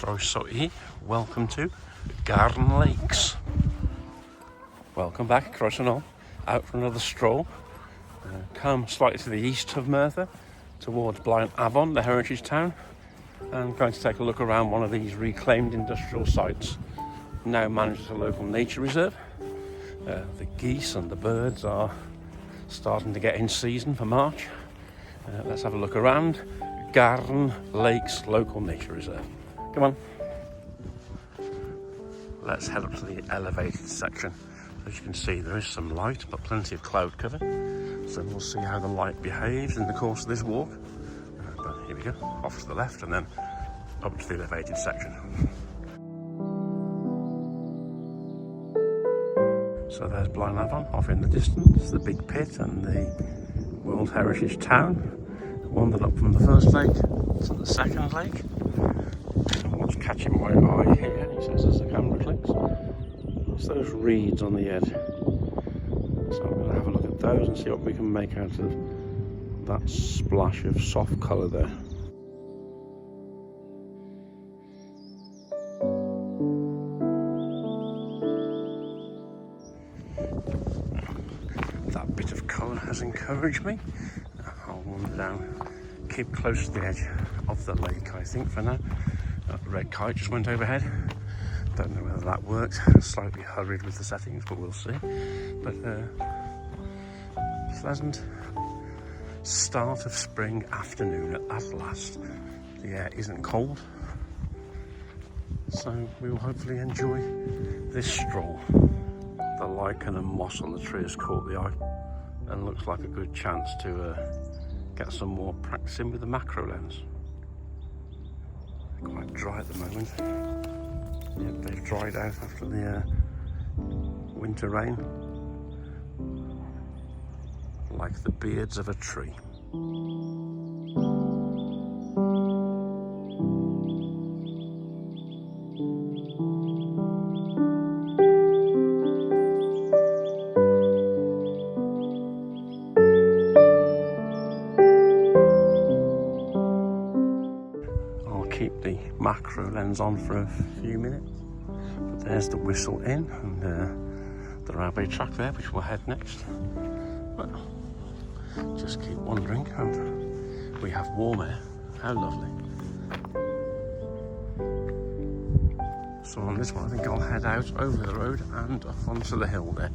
Croeso, welcome to Garden Lakes. Welcome back, Croeso Nôl, out for another stroll. Come slightly to the east of Merthyr, towards Blaenafon, the heritage town, and going to take a look around one of these reclaimed industrial sites, now managed as a local nature reserve. The geese and the birds are starting to get in season for March. Let's have a look around Garden Lakes Local Nature Reserve. Come on. Let's head up to the elevated section. As you can see, there is some light, but plenty of cloud cover. So we'll see how the light behaves in the course of this walk. But here we go, off to the left and then up to the elevated section. So there's Blaenafon off in the distance, the big pit and the World Heritage Town. Wandered up from the first lake to the second lake. And what's catching my eye here, he says as the camera clicks, it's those reeds on the edge. So I'm going to have a look at those and see what we can make out of that splash of soft colour there. That bit of colour has encouraged me. I'll wander down, keep close to the edge of the lake, I think, for now. That red kite just went overhead. Don't know whether that works. Slightly hurried with the settings, but we'll see. But pleasant start of spring afternoon at last. The air isn't cold, so we will hopefully enjoy this stroll. The lichen and moss on the tree has caught the eye and looks like a good chance to get some more practicing with the macro lens. They're quite dry at the moment. Yep, they've dried out after the winter rain, like the beards of a tree. Keep the macro lens on for a few minutes, but there's the Whistle Inn and the railway track there, which we'll head next. But just keep wandering, and we have warm air. How lovely. So on this one I think I'll head out over the road and up onto the hill there,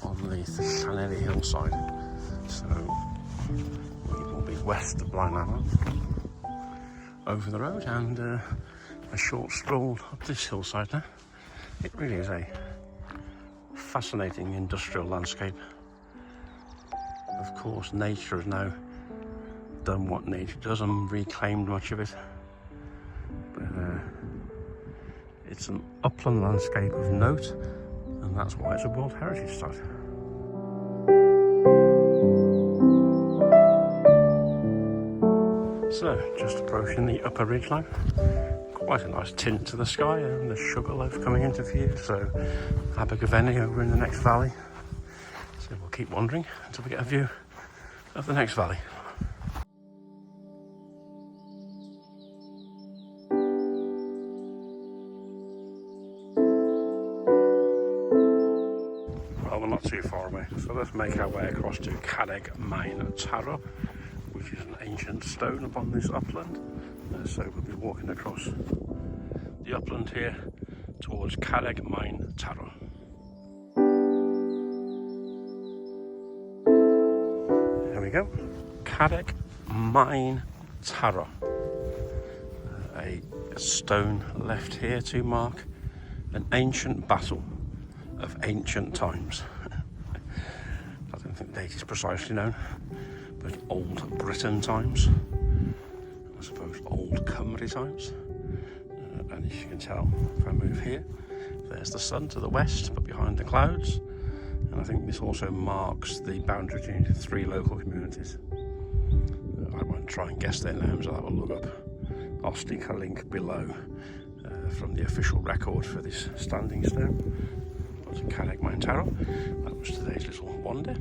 on the Llanelli hillside. So we will be west of Blaenafon, over the road, and a short stroll up this hillside now. It really is a fascinating industrial landscape. Of course, nature has now done what nature does and reclaimed much of it. But it's an upland landscape of note, and that's why it's a World Heritage Site. So, just approaching the upper ridgeline. Quite a nice tint to the sky, and the Sugarloaf coming into view. So, Abergavenny over in the next valley. So we'll keep wandering until we get a view of the next valley. Well, we're not too far away, so let's make our way across to Carreg Maen Taro, which is an ancient stone upon this upland. So we'll be walking across the upland here towards Carreg Maen Taro. There we go, Carreg Maen Taro. A stone left here to mark an ancient battle of ancient times. I don't think the date is precisely known, but old Britain times, I suppose old Cymru times. And as you can tell, if I move here, there's the sun to the west, but behind the clouds. And I think this also marks the boundary between the three local communities. I won't try and guess their names, I'll have a look up. I'll stick a link below from the official record for this standing stone. That's Carreg Maen Taro. That was today's little wander.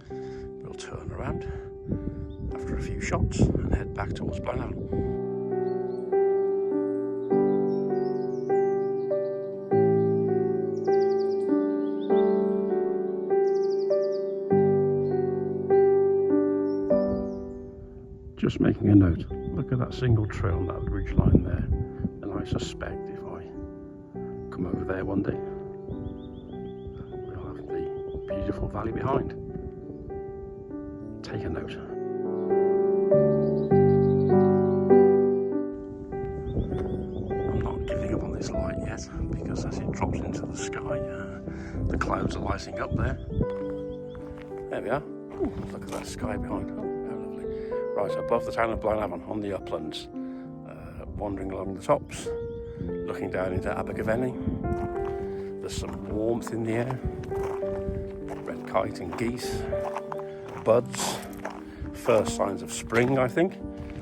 We'll turn around after a few shots and head back towards Blaenafon. Just making a note. Look at that single trail on that ridge line there. And I suspect if I come over there one day, we'll have the beautiful valley behind. Take a note. I'm not giving up on this light yet, because as it drops into the sky, the clouds are lighting up there. There we are. Ooh, look at that sky behind. Oh, how lovely. Right above the town of Blaenafon on the uplands, wandering along the tops, looking down into Abergavenny. There's some warmth in the air. Red kite and geese, buds, first signs of spring, I think.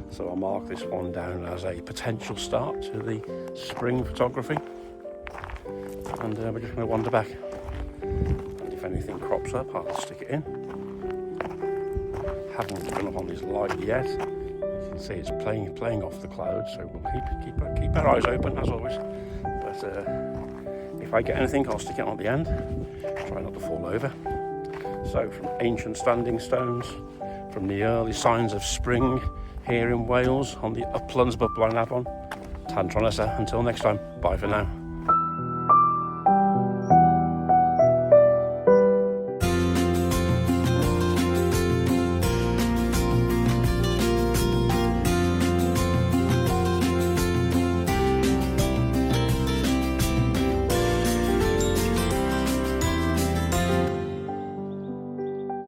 So I'll mark this one down as a potential start to the spring photography. And we're just going to wander back. And if anything crops up, I'll stick it in. Haven't given up on this light yet. You can see it's playing off the clouds, so we'll keep our eyes open as always. But if I get anything, I'll stick it on at the end. Try not to fall over. So from ancient standing stones, from the early signs of spring here in Wales on the uplands above Blaenafon, Tan tro nesa. Until next time, bye for now.